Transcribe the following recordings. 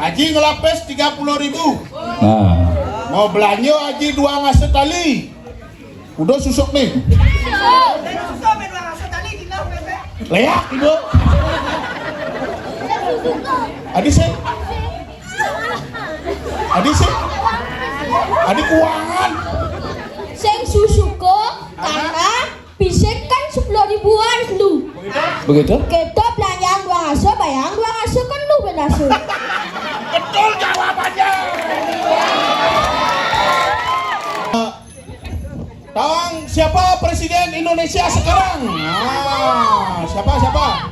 Aji ngelapes 30.000. Nah, Mau belanja Aji 2 ngase tali. Udah susuk nih. Leak ibu. Adi sih. Adi keuangan. Sing susuko karena bisik kan 10.000-an lu. begitu? Kita belanjaan 2 ngase, bayang 2 ngase kan lu benase. Betul jawabannya. Tawang siapa presiden Indonesia sekarang? Siapa?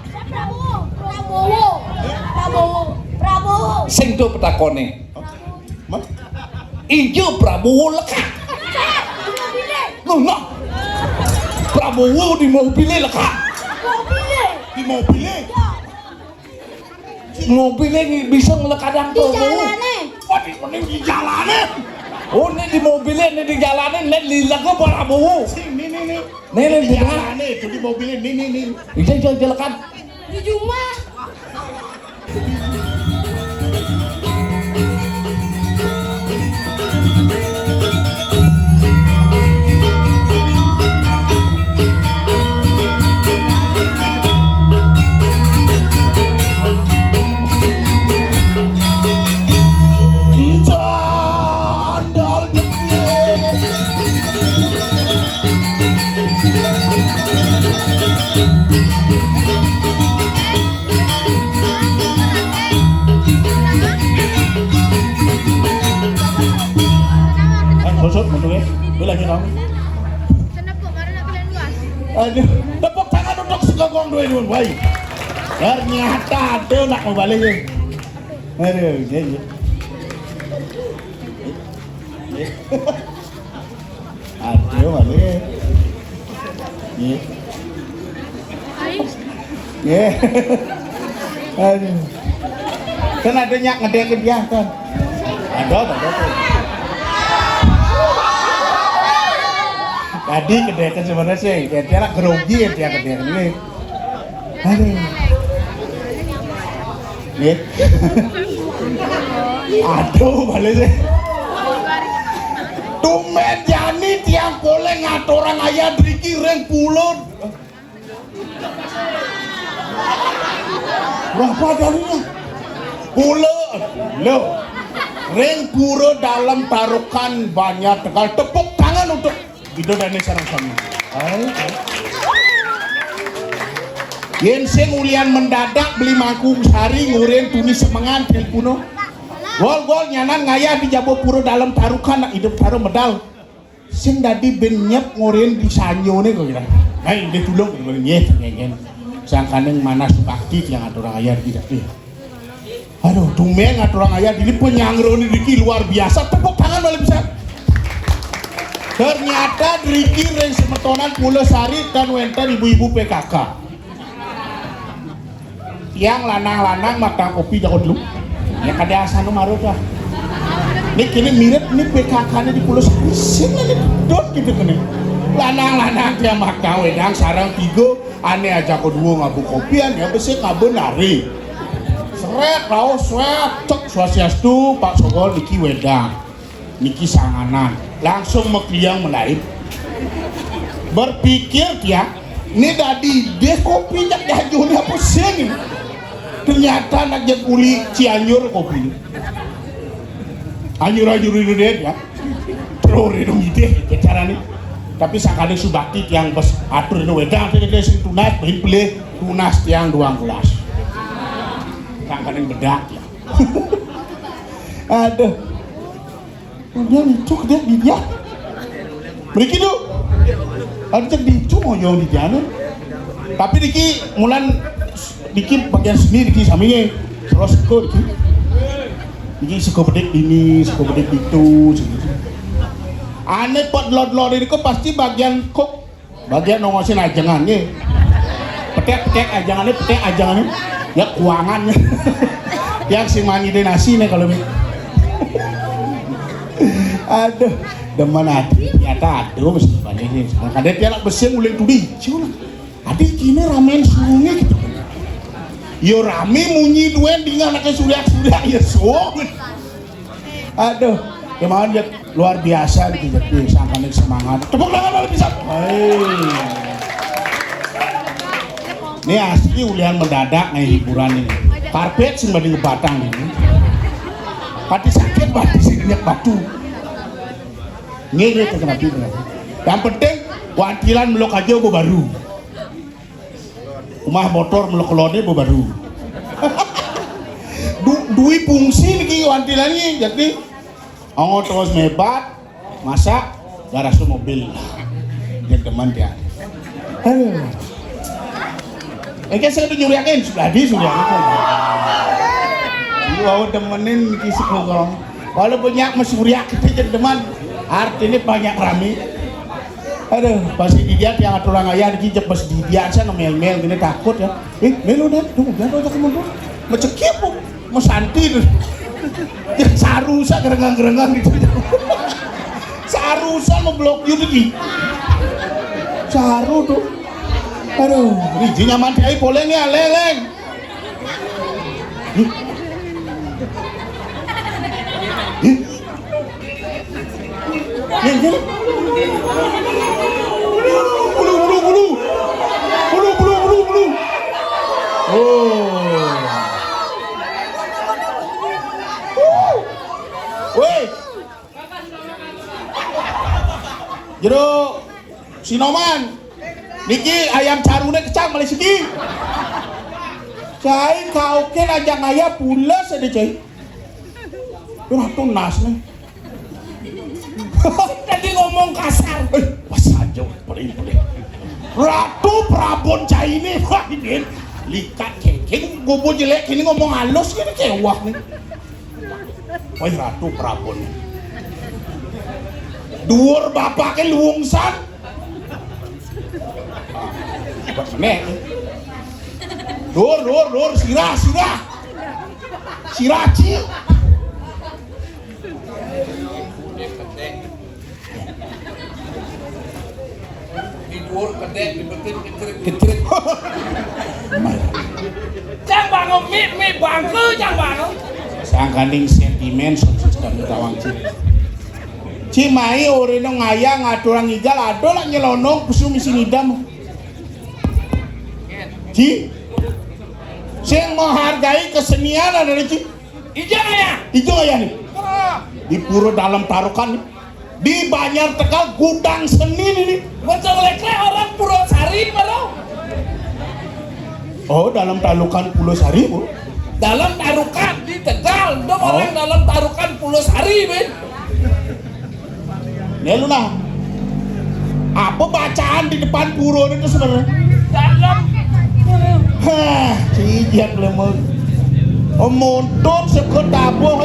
Prabowo. Sing do petakone. Mas? Ijo Prabowo lekat. Nah, Prabowo di mobilnya lekat. Di mobilnya. Mobilnya bisa ngelekadang Di Prabowo. jalane. Mending di jalanan. Oh, ini di mobilnya, ini di jalanan, ini lilang ke Prabowo. Nih. Nih, Di di mana? jalanan itu di mobilnya. Nih. Ijo lekat. Di rumah. Bosot motonya. Gue lagi kamu. Aduh, tepuk tangan untuk segogong dua baik. Ternyata ada nak mau balik ya. Aduh, jadi. Aduh, balik. Aduh. Kan ada nyak ngedekin dia kan. Ada. Tadi kedekan sebenarnya sih, dia lah grogi ya dia kedekan ini. Aduh. Aduh, balik sih. Tumen jani tiang boleh ngaturang ayah driki reng pulun. Berapa kalinya? Pulun. Loh. Reng pura dalam tarukan banyak Tegal. Tepuk tangan untuk itu dan sarang kami. Yen sing ulian mendadak beli mangkuk sari ngurin tunis semengan telepono. Gol nyanan ngayah di jabo pura dalam tarukan nak hidup taruh medal. Sing dadi ben nyep ngurin di sanyone kok kira. Hai dia tulung nyet nyen. Sangkaneng mana sukakti yang aturang ayah tidak dia. Aduh, tumeng aturang ayah ini penyangroni Riki luar biasa. Tepuk tangan boleh bisa. Ternyata Riki reng semetonan pula sari dan wenten ibu-ibu PKK. Yang lanang-lanang matang kopi jago dulu. Ya kada asano marut lah. Ini kini mirip nih PKK-nya di Pulau Sari. Sini nih dot gitu kan. Lanang-lanang dia makan wedang sarang tigo. Aneh aja kedua ngabu kopian ya besi ngabu nari. Seret raos swet cek swasiastu Pak Sogol niki wedang. Niki sanganan. Langsung mekliang melain. Berpikir dia ini tadi dia kopi jak dihajunya pusing. Ternyata nak jadi uli Cianjur kopi. Anjur-anjur itu dia ya. Terus itu ide cara nih. Tapi sakali subakti yang bos atur itu wedang dia sing tunas beli tunas tiang 2 gelas. Sakali bedak ya. Aduh. Dia licuk dia di dia. Beriki tu. Ada cek dicu ngoyong di jalan. Tapi diki mulan diki bagian seni diki saminya terus kok diki suka bedek ini suka bedek itu aneh pot lord ini kok pasti bagian kok bagian nongosin ajangannya petek ajangannya ya keuangannya yang si mani nasi nih kalau aduh demen hati ternyata aduh mesti balik nih ada tiap besi mulai tudi cuma adik kini ramen sungai gitu Yo rame munyi duen dengan anaknya suryak ya so. Aduh, kemarin dia luar biasa gitu jadi sangkanin semangat. Tepuk tangan lebih bisa. Ini asli ulian mendadak nih hiburan ini. Karpet sih bading batang ini. Pati sakit pati sininya batu. Ngene terkena pindah. Yang penting wantilan melok aja baru. Rumah motor melok lode baru. Dui fungsi nih wantilannya jadi anggot terus mebat masak garasi mobil. Dia teman dia. Kayak saya udah nyuriakin sudah sudah. Wow temenin kisah kegong. Kalau banyak mesuriak kita jadi teman. Artinya banyak rame. Aduh, pasti dia yang atur orang ayah dijep pas di dia sana mel-mel gini takut ya. Melu deh, tunggu biar aja kamu tuh. Macekip kok, mau santi tuh. Sarusa gerengang-gerengang gitu. Sarusa mau blok you lagi. Saru tuh. Aduh, ini nyaman dia boleh nih leleng. Gini. Bulu. Oh. Woi. Jero Sinoman. Niki ayam carune kecang malih segi. Cai kauke aja ngaya pula sede cai. Ratu nas nih. Tadi ngomong kasar. Pas aja boleh. Ratu Prabon cai ini wah ini likat kengking gobo jelek ini ngomong halus ini kewah nih. Wah Ratu Prabon. Dhuwur bapake luwungsan. Nek. Dur, sirah. Siraci. Dibuur kedek dibetin kecrik. Jang bangun mi bangku jang bangun. Sangkaning sentimen sedang tawang Cimai oreno ngayang ngaturang igal ado lah nyelonong pusu misi nidam. Ci, sing menghargai kesenian ada Ci. Ijo ya nih. Di Puro Dalam Tarukan nih. Di Banjar Tegal gudang seni ini. Macam lekle orang Purwosari baru. Oh dalam talukan Pulau Sari bu. Dalam Tarukan di Tegal, dong orang dalam Tarukan Purwosari ben. Ya lu nah. Apa bacaan di depan puro itu sebenarnya? Dalam Hah, cijak lemot. Montut sekut dabuh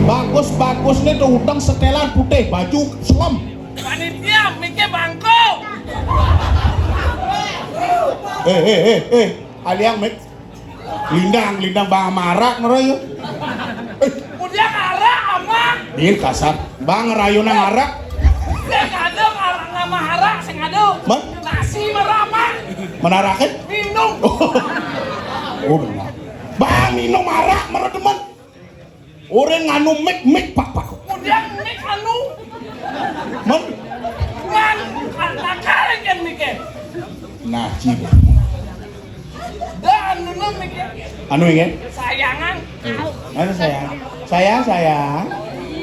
bagus nih tuh utang setelan putih baju suam. panitia mikir bangku. Aliang mik lindang bang marak ngerayu. Udah ngarak amak. Din kasar bang ngerayu nang ngarak. Sing ada ngarak nama harak sing ada. Man? Nasi meramak. Menarakin? Minum. Oh benar. Bang minum marak meredeman. Orang nganu mik pak. Udah mik anu. Man? Man katakan kan mikir. Nah cibo. Dah anu mikir. Anu ingin? Sayangan. Anu sayang.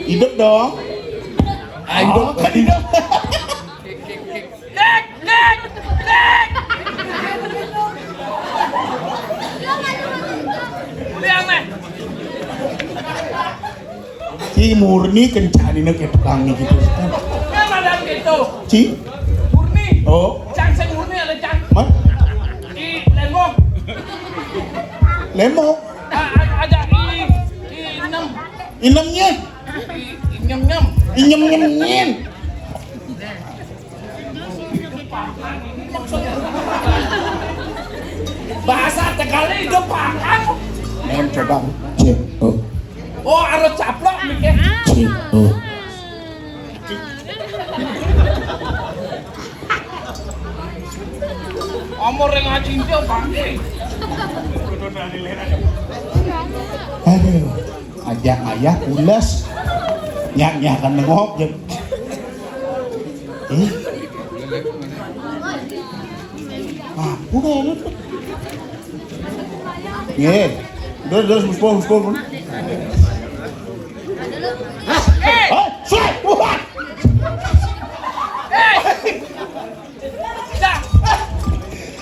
Hidup dong. Hidup. Hidup. Dek. Lihat meh. Ci murni kencani nek tukang nih gitu. Kan ada gitu. Ci? Murni. Oh. Cang sing murni ada cang. Man? Di lemong. Lemok. Ada i enam. Inemnya. Nyem. Inyem-nyemnyen. Bahasa Tegalnya hidup pakan. Coba. Cek. Oh, harus caplok mikir. Cek. Omor yang ngajin dia bangke. Aduh, ajak ayah pulas. Nyak akan nengok je. Apa kaya tu? Ye, terus muspul. Suai, buat.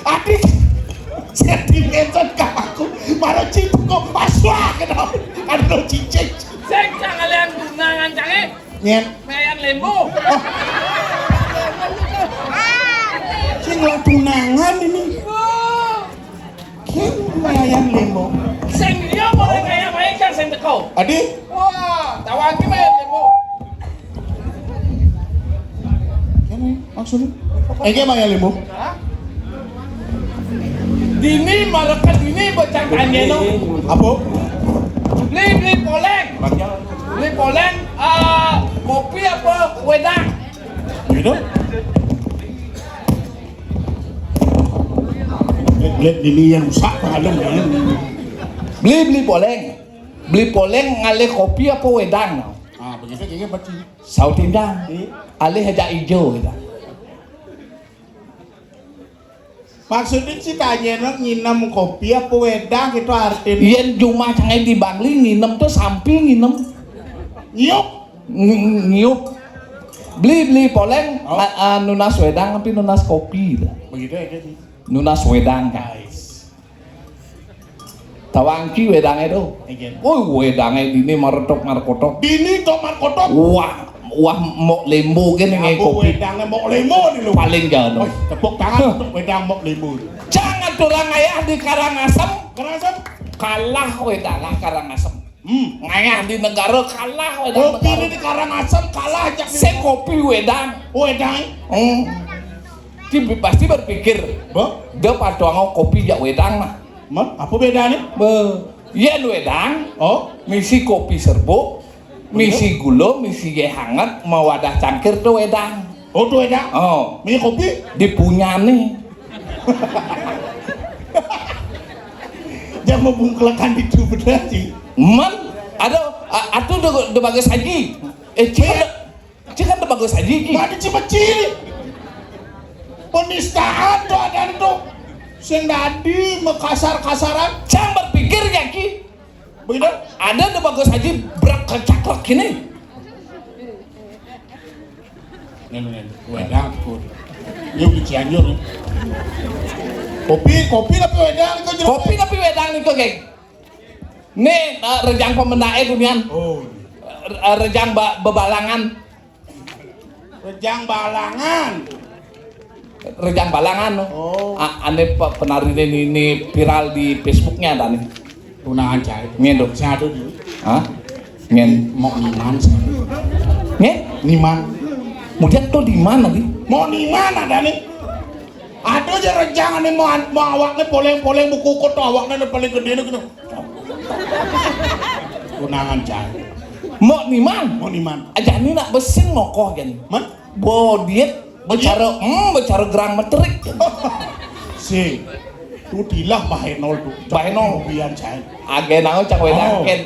Adik, sentimental kaku, malah cinta kau paswah kenapa? Ada cincin. Sing kalian tunangan canggih. Nyen, Mayan lembu. sing lah tunangan ini. Kin mayan lemo. Sing dia boleh kayak mereka sing teko. Adik, Wah, tawang ki mayan lembu. kene maksudnya? Ege mayan lemo. Dini marekat dini bocang tanya no. Apa? Beli poleng. Beli poleng. Kopi apa wedang? Gitu? Lihat ini yang rusak pahalem ya. Beli poleng. Beli poleng ngalih kopi apa wedang? Ah, begitu kayaknya baca. Saut tindang. Alih hajak hijau kita. Maksudnya sih tanya nak nginam kopi apa wedang itu artinya Yen cuma canggih di Bangli nginem tuh samping nginem. nyuk. Ngiup. Beli poleng nunas wedang tapi nunas kopi dah. Begitu ya jadi. Nunas wedang guys. Tawangki wedangnya tuh. Again. Oh wedangnya ini maretok markotok. Dini tomar kotok. Wah mau lembu kan yang Aku kopi wedangnya mau lemo nih lu. paling jauh. Oh, tepuk tangan untuk wedang mau lemo. Jangan turang ayah di Karangasem Kerasa? kalah wedang Karangasem. Ngayah di negara kalah wedang Kopi ini di Karangasem kalah aja. Se kopi wedang. Wedang. Dia pasti berpikir, Bo, dia patuang kopi jak wedang mah. apa bedanya? Yen wedang, Oh, misi kopi serbuk, misi gula, misi ge hangat, mau wadah cangkir tuh wedang. oh tuh wedang. Oh, Ini kopi. dipunyani. Jangan membungkulakan itu berarti. Man, ada de bagus haji. Cik de bagus haji ki. Ada cipaciri. Penistaan tuh ada itu. Sing tadi mekasar-kasaran. Jangan berpikir ya ki. Begitu? Ada de bagus haji berak kecaklek gini. Nen, wedang tuh. Dia beli Cianjur. Kopi tapi wedang itu jeruk. Kopi tapi wedang nih kok geng. Nih rejang pemendae dunian. Oh, Rejang bebalangan. rejang balangan. Rejang balangan. Oh. Ane penari ini viral di Facebooknya ada nih. Tunangan cai. Ngen dong. Saya ada di. Hah? Ngen. Mau niman. Ngen. Niman. Kemudian tuh di mana nih? Mau niman ada nih. Ada aja rejang nih mau awaknya poleng buku kotor awaknya paling gede nih gitu. Tunangan cai. Mau di mana? Mau niman. Aja nih nak besing ngokoh kan. Man? Bo diet bicara gerang meterik. Si. Tu dilah bahenol tu. Bahenol. Biar cai. Agen aku cak wedang ken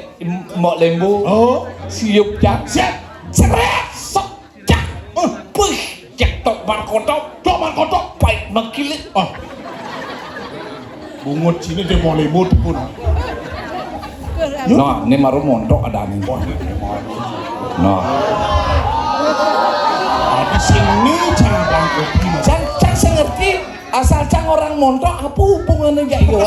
mau lembu. Oh. Siup cak. Siap. Seret sok cak. Puh cak tok barkotok. Tok man kotok. Baik makilit. Oh. Bungut sini dia mau lemut pun. Nah, ini maru montok ada nih. Nah, Ada sini cabang kopi. cang saya ngerti asal cang orang montok apa hubungannya kayak gitu?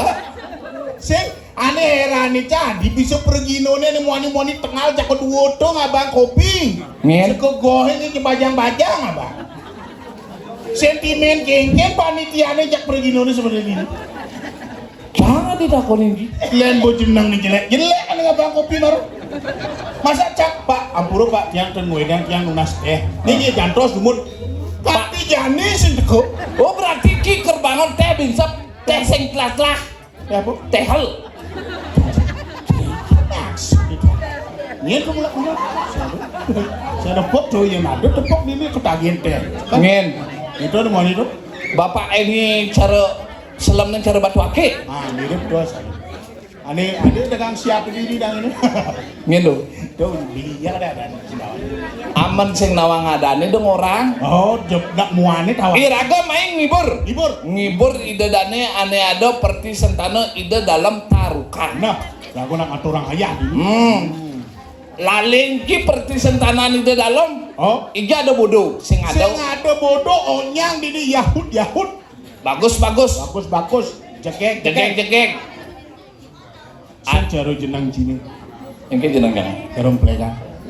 Sing aneh heran nih cadi bisa pergi none nih muani tengah jak kedua tuh ngabang kopi. Ngen. Sekegohe ini bajang-bajang abang. Sentimen genggen panitiane jak pergi none sebenarnya ini. Jangan didakonin gitu. Lain bojenang nih jelek kan ngabang kopi baru. Masa cak pak, ampuro pak tiang ten wedang tiang nunas teh. Nih jantos dumut. Tapi jani sing teko. Oh berarti ki kerbangun teh binsep teh sing tlah-tlah Ya bu. teh hel. Nyen kamu lah kamu. Saya tepok tuh yang ada tepok ini ketagihan teh. Ngen. Itu ada mana itu? Bapak ini cara selam nang cara batu ake. Ah, mirip tuh saya. Ane dagang siap diri dang ini. Ngendo. Tuh bilinya ada sendawan. Aman sing nawang adane dong orang. Oh, nak muane tawa. Iraga main ngibur. Ngibur ide dane ane ada perti sentano ide dalam tarukan. Nah, lagu nak atur orang ayah dulu. Lalengki perti sentanan ide dalam. Oh, Iga ada bodoh. Sing sing ada. ada bodoh onyang di Yahud. Bagus. Bagus. Jekek. Secara jenang jini. Engke jeneng kan. Karo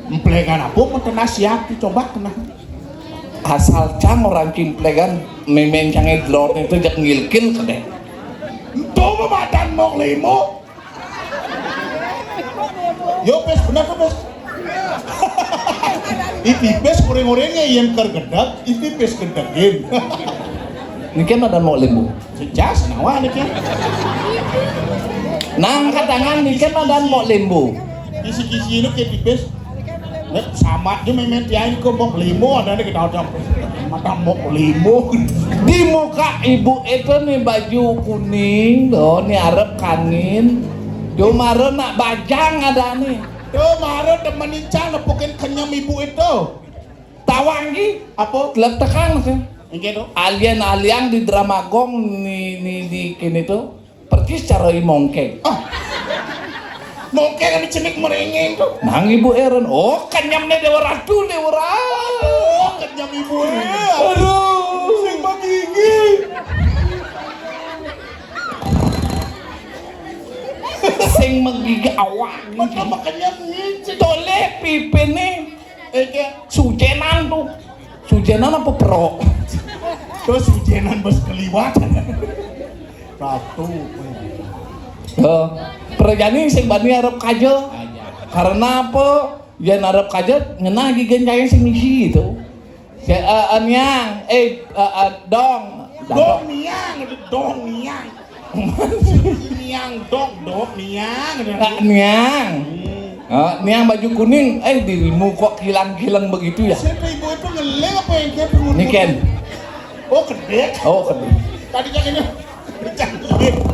emplekan apa mau kena siap dicoba kena. Asal cang orang kimplegan memen cange drone itu jak ngilkin kede. Tuh badan mau limo. Yo pes benar tuh pes. Itu pes goreng-gorengnya yang kergedak, itu pes gedegin. Niki ada mau lembu. Sejas nawa niki. Nang katangan niki ada mau lembu. Kisi-kisi ini kayak di pes. Sama aja memen tiain ke mau limo ada nih kita mata mau limo. Di muka ibu itu nih baju kuning, doh nih arep kanin. Yo mare nak bajang ada nih. Tuh mare temenin cang nepukin kenyam ibu itu. Tawangi Apa? gelap tekan sih. Ini tuh. Alien di drama gong nih di kini tuh pergi secara mongkeng. Mungkin kan cenik merengeng tuh. Nang ibu Eren, oh kenyamnya dewa ratu. Oh, kenyam ibu Aduh, sing gigi. sing menggigit awak. Maka makanya ngicik. Tole pipi nih, sujenan tuh. Sujenan apa pro? Terus hujanan bos keliwatan. Ratu. Perjani sing bani arep kaje. Karena apa? Yen arep kaje ngena gigen caya sing ngisi itu. Anyang, dong. Dong niang. Niang. Niang baju kuning, dirimu kok kilang-kilang begitu ya? Siapa ibu itu ngeleng apa yang dia pengen? Niken. Oh, kedek. Tadi kan ini.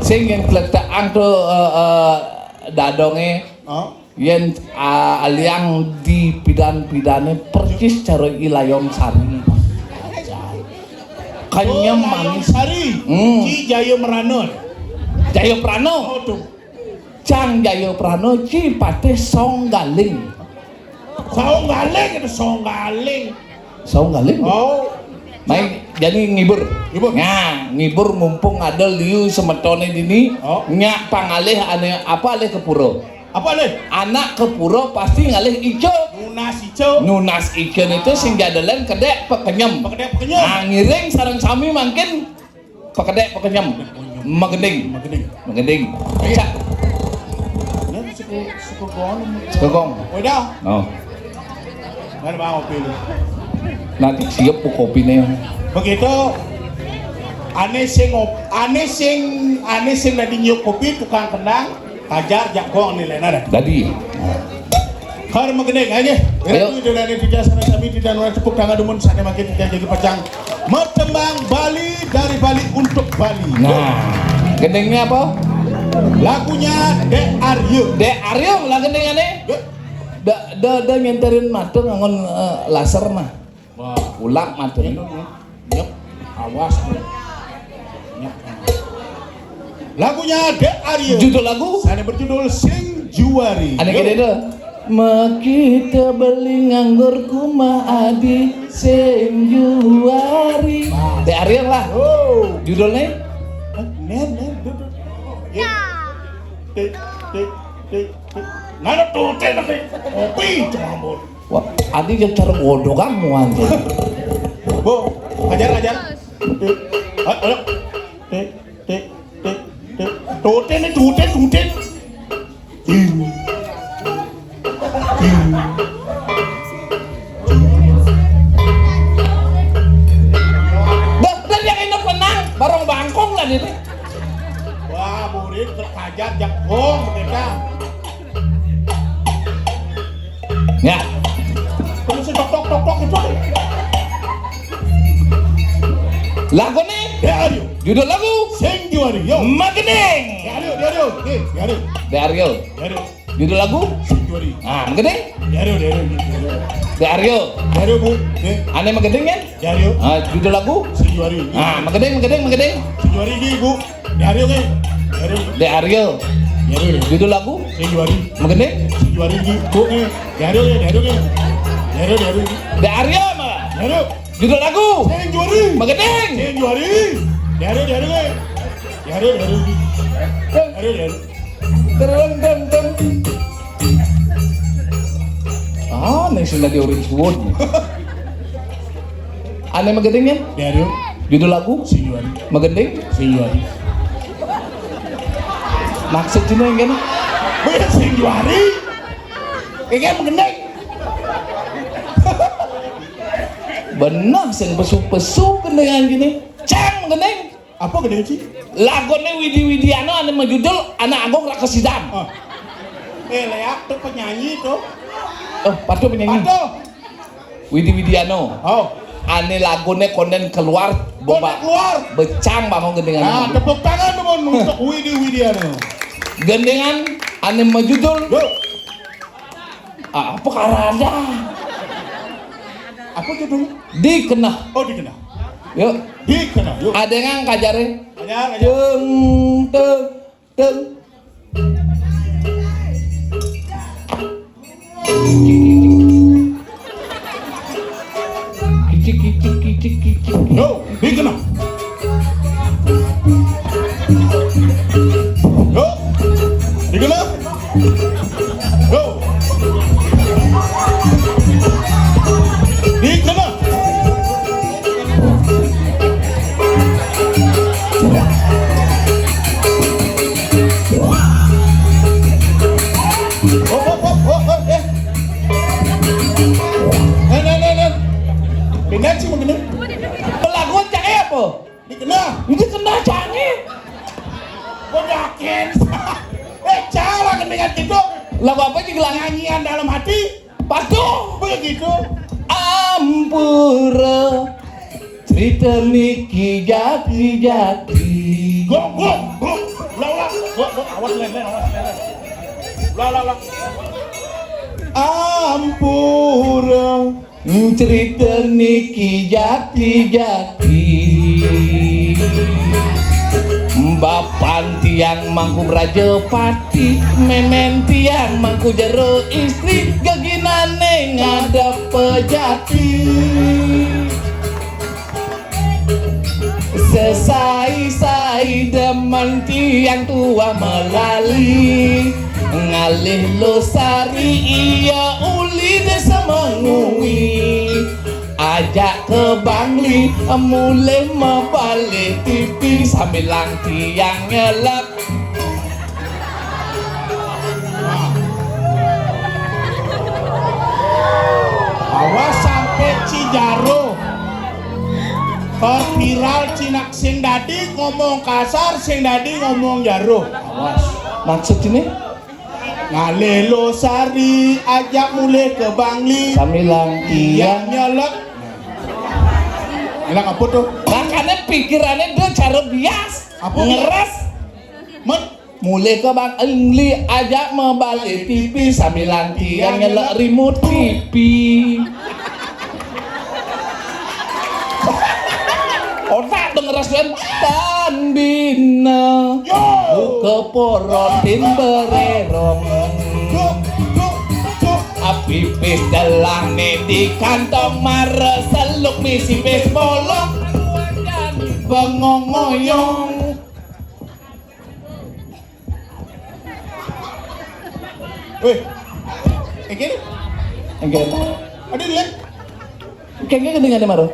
Sing yang kletaan tuh dadonge yen aliang di pidan-pidane percis cara ilayong sari kenyam manis sari Ci Jayo Merano. Jayo Prano Oh tuh. Cang Jayo Prano Ci Pate Songgaling Oh. main jadi ngibur. Nah, ngibur mumpung ada liu semetone dini. Nyak pangalih ane apa alih ke pura. Apa leh? Anak ke pura pasti ngalih ijo. Nunas ijo itu sing jadelen kedek pekenyem. Nah, ngiring sareng sami mangkin pekedek pekenyem. Mageding. Cak. Suku gong. Udah. Oh. Mana bang kopi lu? Nanti siap bu kopinya. Begitu. Ane sing lagi nyuk kopi tukang kendang kajar jakong nilai nada. Tadi. Har magedeng aja. Ayo. Itu dari tiga sana kami tidak nuan cepuk tangga dumun sana makin tidak jadi pacang. Metembang Bali dari Bali untuk Bali. Nah, gendengnya apa? Lagunya De Aryo. De Aryo lah gendengnya. Da nyenterin mata ngangon laser mah. Wah, Ulak mata. Yep, awas. Yep. Lagunya De Aryo. Judul lagu? Sana berjudul Sing Juari. Ada kira itu. Makita beli nganggur kuma adi sing juari. De Aryo lah. Oh, Judulnya? nen. Nana tuh nanti kopi cemambur. Wah, adi yang cara bodoh kamu anjir. Bu, ajar. Ayo. Tuten. Dokter yang ini menang, barong bangkong lah ini. Wah, murid terkajar jakong mereka. Ya, Terus tok itu. lagu nih. Ya, ayo. Judul lagu sing juari yo. Magening. Diario. Diario. Judul lagu Sing juari. Magening. Diario. Diario. Diario bu. Ane Magening kan? Diario. Judul lagu Sing juari. Magening. Sing juari ki bu. Diario ki. Diario. Judul lagu Sing juari. Magening. Sing juari ki bu. Diario ki. Diario mah. Diario. Judul lagu Sing juari. Magening. Sing juari. Diario ki. Diario. Tereng. Nih sudah diurin suwon. Ane Magening kan? Diario. Judul lagu Sing juari. Magening. Sing juari. Maksud cina yang kan? Bener sing juari. Kayak mengenai. Benar sen pesu-pesu kendengan gini. Cang Magening. Apa gede sih? Lagone Widi Widiano ane majudul anak agung rak kesidam. Leak tuh penyanyi tuh. Oh, padu penyanyi. Aduh. Widi Widiano. Oh. Ane lagone konden keluar boba Keluar. becang bangun gendengan. Nah, tepuk tangan teman untuk Widiano. Gendengan ane majudul Yo. apa karada? Apa judulnya? Dikenah. Oh, dikenal. Yuk. Dikenal. Yuk. Ada yang kajare. Ajar. Teng. Kicik. Yo, dikenal. Yo. Dikenal. Yo. Dikenal. Benar sih benar. Pelaguan canggih apa? Dikenal. Itu kena canggih. Kok yakin? Cara dengan gitu. Lagu apa sih gelang? Nyanyian dalam hati. Patuh. Begitu. Ampura cerita niki jati. Go. Lah. Awas lele. Lah. Ampura cerita niki jati. Bapan tiang mangku Brajapati, memen tiang mangku jero istri, gaginane ngadap pejati. Sesai demen tiang tua melali, ngalih losari iya uli desa mengui. Ajak ke Bangli, mulai membalik TV sambil lang tiang ngelak. awas sampai Cijaro. Viral Cinak sing dadi ngomong kasar, sing dadi ngomong jaro. Awas. Maksud ini? Ngalelo sari ajak mulai ke Bangli. Sambil lang tiang. Nyelek. Nyelek apa tuh? Makanya pikirannya dia cara bias. Apa? Ngeres. Mulai ke Bang Engli ajak membalik TV sambil lang tiang nyelek remote TV. Otak dengeras kan tan bina buka porotin bererong api pis dalang di kantong mare seluk misi pis bolong bengongoyong. Weh, gini? Enggak, Ada lihat? kayaknya kedengaran maro.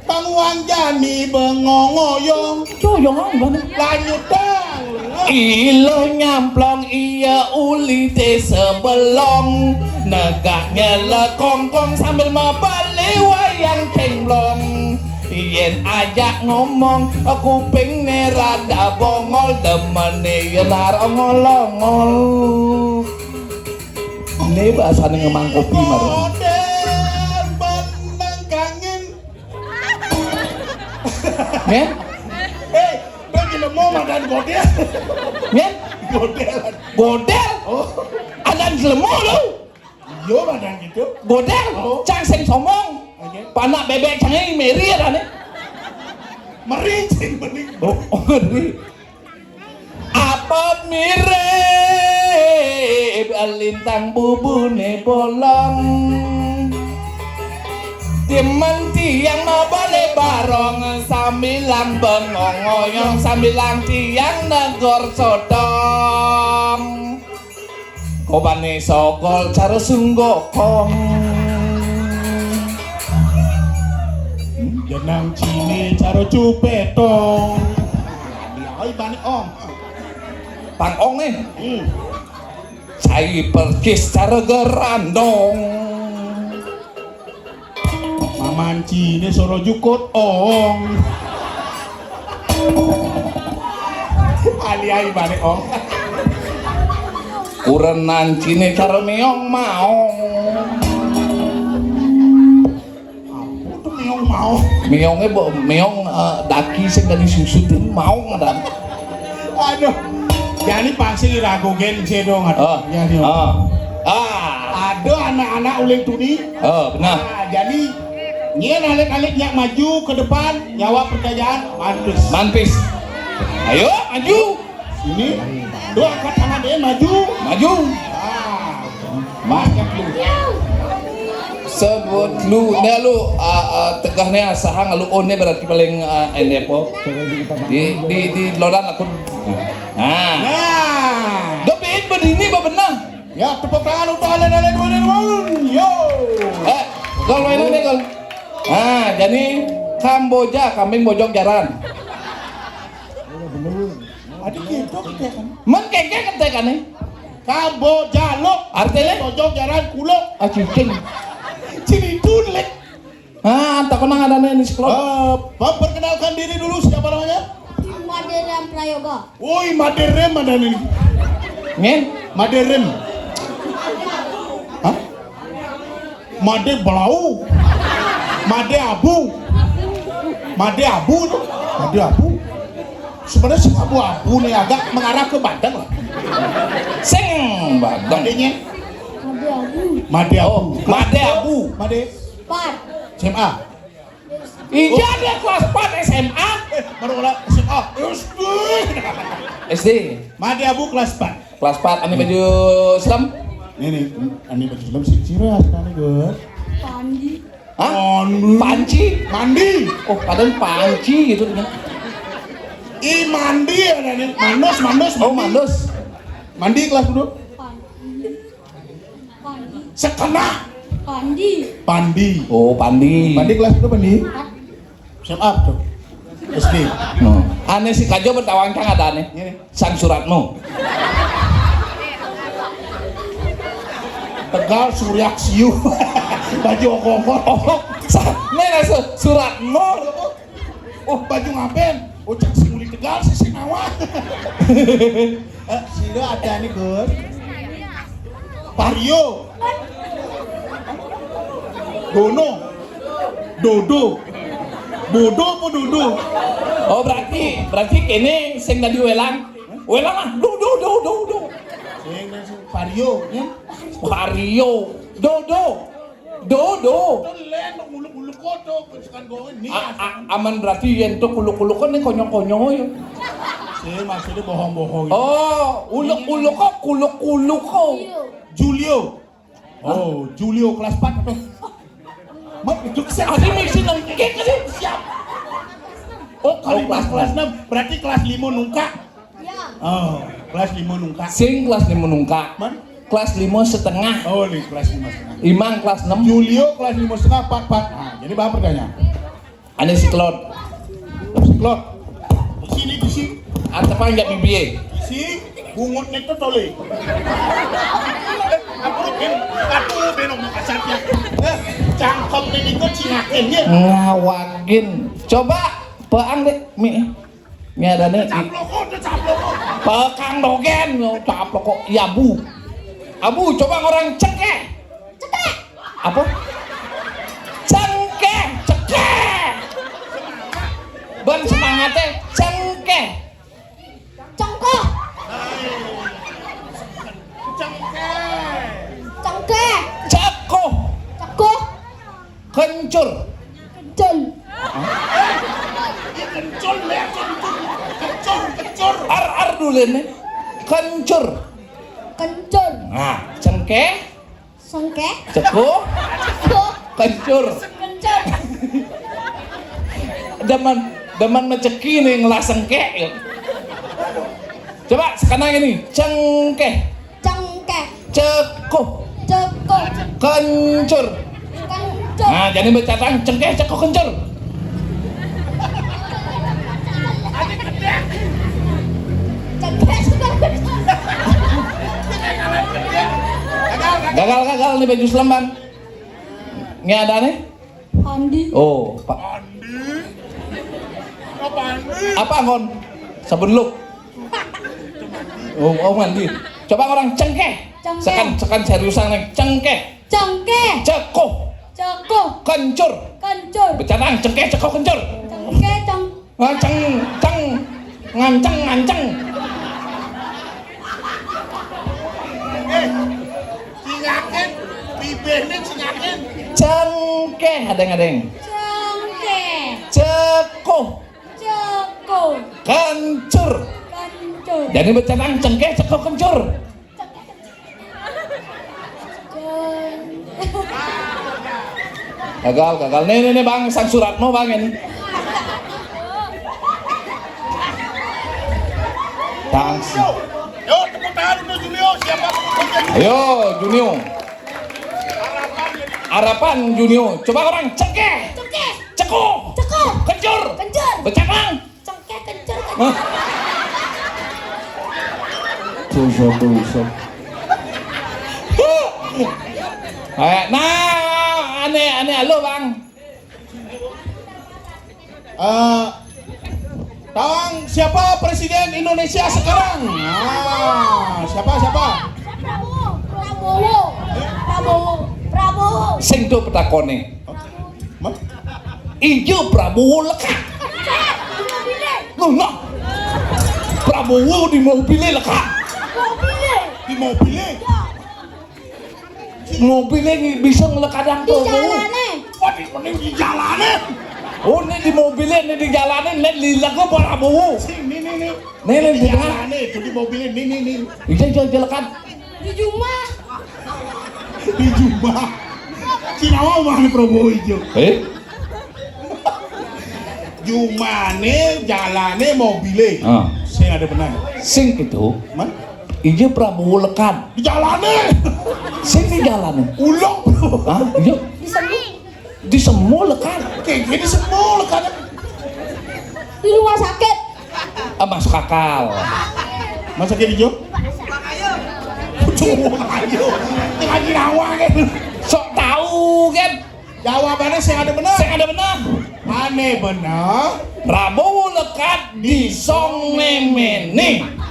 Panguang jani bengongoyong. Coyong apa? Lanjut dang. Ilo nyamplong iya uli te sebelong, negaknya lekongkong sambil membalik wayang cemplong. Yen ajak ngomong aku pengen rada bongol, demene yen arep ngolong-ngol. Ini bahasanya ngemang kopi mar. Modern benang kangen. Men, selemo madan godel. Nyen? Godel. Godel? Oh, Adan selemo lu. iya madan gitu. Godel? Oh. Cang sing somong. Oke. Panak bebek cangai meri adane. Merincing mending. Oh, ngeri. Apa mirip lintang bubune bolong. Timan tiang no bale barong sambilang bengong ngoyong sambilang tiang negor sodong. Kobane sogol cara sunggokong. Jenang cini caro cupetong. Ay bani om. Pangong nih. Saya pergi secara gerandong. Maman cini soro jukut ong. Ali ay bani om. Kurenan cini cara meong maong. Apa tuh meong mau? Meongnya meong daki sing dari susu tuh maong ada. Aduh. Jadi pasti ragu gen dong Oh, ya nih. Ada anak-anak uling tuni. Oh, benar. Jadi nyen alik-alik nyak maju ke depan nyawa pertanyaan mantus. Manpis. Ayo, maju. Ini dua angkat tangan dia maju. Maju. Banyak lu. Sebut lu, nih lu tegahnya sahang lu one berarti paling ende po. Di lodan aku. Nah. Gapit berdini ba benar? Ya tepuk tangan untuk alen-alen yo. Gol mainan nih gol. Jadi Kamboja kambing bojong jaran. Adik gitu kan. Mengkeke ketekan nih. Kamboja lo. Artinya? Bojong jaran kulo. Cicing. Cini tunlek. Tak pernah ada nih sekolah. Perkenalkan diri dulu siapa namanya? Maderam Prayoga. Woi Maderem ada nih. Ngen? Maderem. Hah? Made Belau. Made Abu. Made Abu tuh. Made Abu. Sebenarnya si abu-abu nih agak mengarah ke Bandung lah. Sing Bandung. Madenya? Made Made Abu. Abu. Made Abu. Made Pat. SMA. Iya dia kelas 4 SMA. Baru kelas SMA. SD. Made Abu kelas 4. Kelas 4 ani baju Islam. Nih, ini baju Islam sih ciras kan gue. Pandi. Hah? Panci. Mandi. Oh, padahal panci gitu kan. Mandi ada nih. Mandos. Oh, mandos. Mandi kelas dulu. Pandi. Sekena. Pandi. Oh, pandi. Pandi kelas dulu Pandi. SMA tuh. SD. No. Aneh si Kajo bertawang kang ada aneh. Ini. Sang Suratno. Tegal Suryak Siu. Baju okokor. Oh, nih Suratno. Oh, baju ngapain? Oh, cek si Uli Tegal si Sinawa. Sila ada nih, Gus. Vario. Dono. Dodo. Bodo apa Dodo? Oh, berarti kene sing tadi welang. Welang ah. Do. Sing Vario, ya. Vario. Dodo. Len muluk-muluk kodok kan goen nih. Aman berarti yen tuh kuluk-kuluk kan konyong-konyong yo. Sing maksudnya bohong-bohong. Oh, uluk-uluk kok kuluk-kuluk kok. Julio. Oh, Julio kelas 4 tuh. Mak itu Adi mixin nang kek sih. Siap. Oh, kali kelas 6 berarti kelas 5 nungka. Ya. Oh, kelas 5 nungka. Sing kelas 5 nungka. Man? Kelas 5,5. Oh, nih kelas 5,5. Imang kelas 6. Julio kelas 5,5 4. Nah, jadi bahan pertanyaan. Ane si Klot. Klot. Sini di sini. Atapa enggak bibiye. Si bungut nek to tole. Aku benong makasatnya. Cangkep nek ikut cingakin ya. Ngawagin. Coba peang deh mi. Mi ada nih. Caploko. Pekang dogen, caplok kok. Ya Bu. Abu, coba orang cekek. Apa? Cengkeh. Ban semangatnya cengkeh. kencur. Kencur. Kencur, kencur. Ar dulu nih. Kencur. Kencur. Nah, cengkeh, Sengkeh. ceko, Ceko. kencur. Kencur. Daman meceki nih ngelas cengkeh. Ya. Coba sekarang ini cengkeh, Cengkeh. ceko, Ceko. kencur. Kencur. Nah, jadi bercatang cengkeh, ceko, kencur. Cengkeh suka kencur. Gagal nih baju selembang. Ini ada nih? Andi. Oh, Pak. Apa ngon? Sabun look. Oh mandi. Coba orang cengkeh. Cengkeh. Sekan seriusan nih. Cengkeh, Cengkeh. ceko, Ceko. kencur. Kencur. Bercatang cengkeh, ceko, kencur. Cengkeh. Nganceng. Cingakin, bibirnya cingakin. Cengkeh, adeng. Cengkeh. Ceko, Ceko. kencur. Kencur. Jadi bercatang cengkeh, ceko, kencur. Gagal. Nih bang, sang suratmu bang ini. Tangsi. Yo, tepuk tangan untuk Junio. Siapa pemimpin? Ayo Junio. Harapan Junio. Coba orang cengkeh, Cengkeh. ceko, Ceko. kencur. Kencur. Bercatang. Cengkeh. Kencur. Hah? Buset. Nah, aneh halo bang. Tawang, siapa presiden Indonesia sekarang? Siapa? Prabowo. Sing do petakone. Mas? Ijo Prabowo lekat. Nah, Prabowo di mobilnya lekat. Di mobilnya? Mobilnya bisa ngelekadang Di Prabowo. jalannya. Wah, di jalanan. Oh, ini di mobilnya, ini di jalanan, ini di lagu Prabowo. Nih. Nih, di tengah. jalanan, itu di mobilnya, nih. Ijo lekat. Di rumah. Di jubah. Cinawa mana Prabowo hijau? Jumane, jalane, mobilnya. Saya ada benar. Sing itu, Man? Ijo Prabowo lekat. Di jalanan. Sing di jalanan. Ulok. Hah? Ijo di semua lekat. Kayak gini semua kan. Di rumah sakit. Masuk akal. Masa kayak hijau? Cuma ayo. Tengah jinawa kan. Sok tahu kan? Jawabannya saya ada benar. Aneh benar. Prabowo lekat di Song Memene.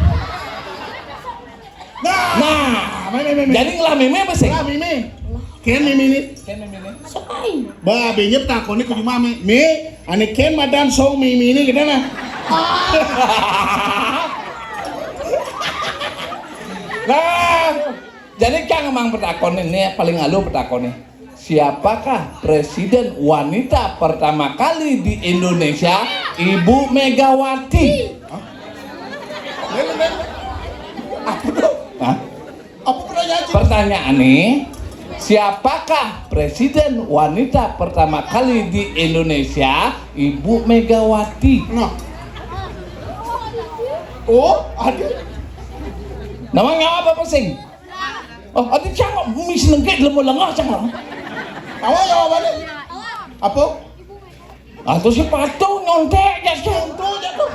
Nah, jadi ngelah meme apa sih? Lah mimi. Ken mimi ni. Sepai. Babenya takone ku cuma me. Ane ken madan song mimi ni kita nah. Nah, jadi Kang emang petakon ini paling halu petakon ini. Siapakah presiden wanita pertama kali di Indonesia? Ibu Megawati. Apa tuh? Hah? Apa pertanyaan? Pertanyaan nih, siapakah presiden wanita pertama kali di Indonesia? Ibu Megawati. Nah. Oh, ada. Namanya apa sing? Oh, ada cangkok mis lengket lemah cangkok. Awak jawabannya? Apa? Atau si patung nyontek ya Contoh jatuh.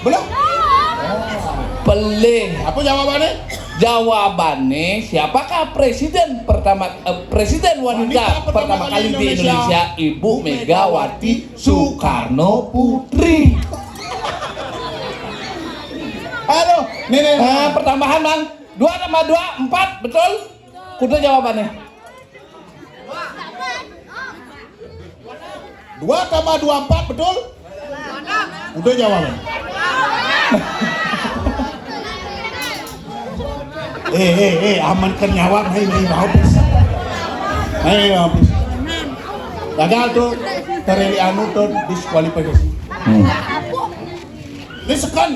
Belum? Pelih. Apa jawabannya? Jawabannya siapakah presiden wanita pertama kali di Indonesia? Ibu Megawati Soekarno Putri. Aduh, nih. Nah, pertambahan bang, 2 tambah 2, 4, betul? Kudu jawabannya. 2 tambah 2 4 betul? Udah jawaban. amankan nyawa, hei habis. Hei habis. Gagal tuh, tereli anu tuh diskualifikasi. Ini sekan.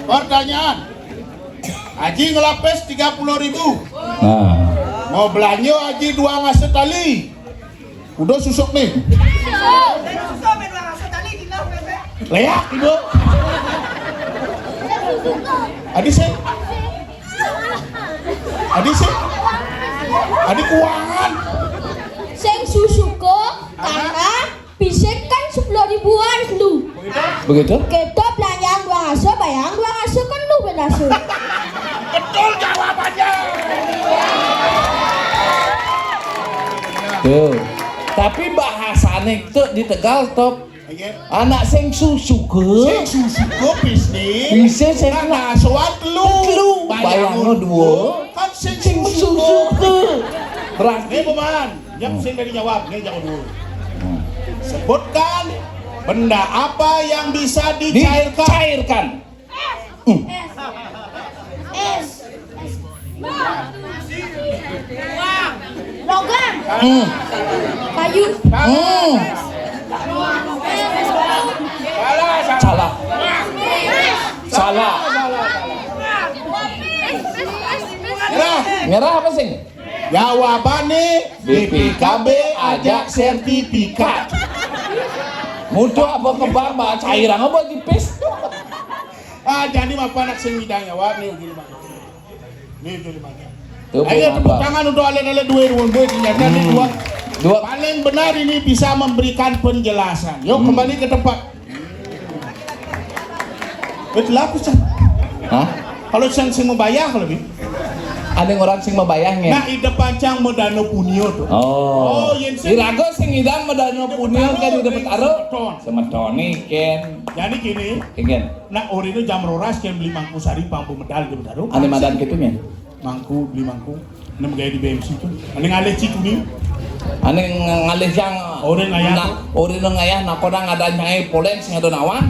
Pertanyaan. Haji ngelapis 30.000. Nah. Mau belanja haji 2 ngase tali. Udah susuk nih. Leak ibu. Adi sih. Adi keuangan. Sing susuko karena bisik kan 10.000-an lu. Begitu? Kita belanjaan 2 ngase, bayang 2 ngase kan lu benasu. Betul jawabannya. Tuh. Tapi bahasane itu di Tegal top. Anak sing susu ke Bisnis. bisa sing ngasuhan lu. bayangno dua. Kan sing Susu ke. Berarti Nih Buman, yang sing dari jawab, nih jawab dulu. Sebutkan benda apa yang bisa dicairkan. dicairkan. Logam, kayu, Salah. Nyerah apa sih? Jawabannya BPKB ajak sertifikat. Mudah apa kebang bah cairan apa tipis? Jadi apa anak sing bidang jawab nih uji lima. Nih uji lima. Tuh, Ayo tepuk Bang. tangan untuk ale-ale dua ternyata nih dua. Paling benar ini bisa memberikan penjelasan. Yuk kembali ke tempat. Betul apa sih? Hah? Kalau sing mau bayar lebih. Ada orang sing membayangnya. Nah, ide pancang medano punio tuh. Oh, yang sing irago sing idang medano punio kan di dapat aro. Semetoni ken. jadi gini, Ingen. nah ori itu jam roras yang beli mangku sari pampu medal di medalo. Ane madan kitunya. Mangku beli mangku. Ane gaya di BMC tuh. Ane ngalih ciku nih. Ane ngalih yang Ori ngayah. ori ngayah nakoda ngadan nyai poleng sing ado nawan.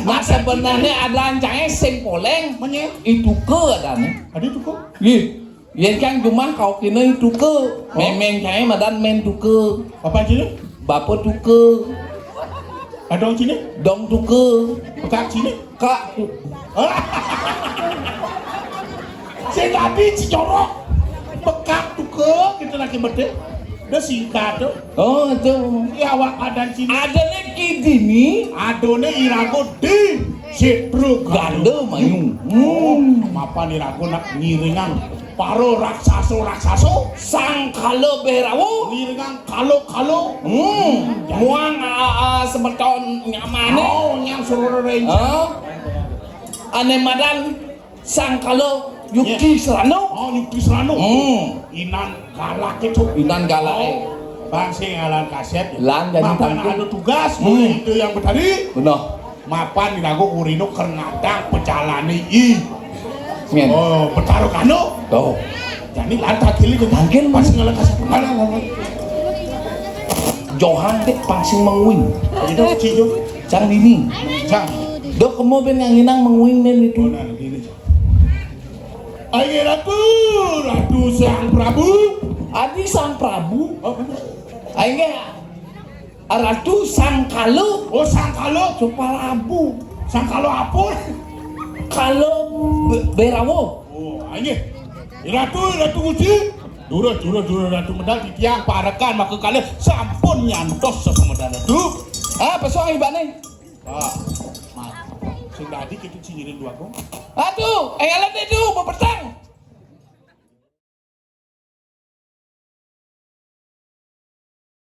Nah sebenarnya ada nyai sing poleng Menye. itu ke adane. Ada itu kok. Ih, yen kang cuma kau kini itu ke. Memeng nyai madan men tu ke. Apa cini? Bapak tu ke. Ada orang cini? Dong tu ke. Pekak cini? Kak tu. Si tadi si corok. Pekak tuh ke kita lagi berde. Udah singkat tuh. Oh itu. Ya awak adan cini. Ada lagi dini. Adone irago di Sidro Ganda mayu. Mapan irago nak ngiringan paro raksaso Sang kalo berawo. ngiringan kalo Muang semeton nyamane. yang suruh range Ane madan sang kalo Yuki Serano. Yuki Serano inan galak itu Inan galak. bang sing ngalan kaset Lan jadi mapan tampil. ada tugas mulai itu yang betari Benar. mapan irago urino kerngadang pejalani i Mien. bertaruh kano Tuh. jadi lantak kili Mungkin pas ngalan kaset mana Johan dek pasing menguing. itu cijo Cang dini. jang Dok kemo ben yang inang menguing men itu. Ayo Ratu Sang Prabu. Adi sang Prabu. Oh, bener. Aingge Ratu sang kalo. Oh, Sang Kalo. Suparabu. Sang Kalo apa? Kalo berawo. Oh, ayo. Ratu Guci. Dura Ratu medal di tiang parekan maka kalian sampun nyantos sesemedal itu. Pesuang ibane. Mak. Sing tadi kita cinyirin dua kong. Aduh, alat itu berpertang.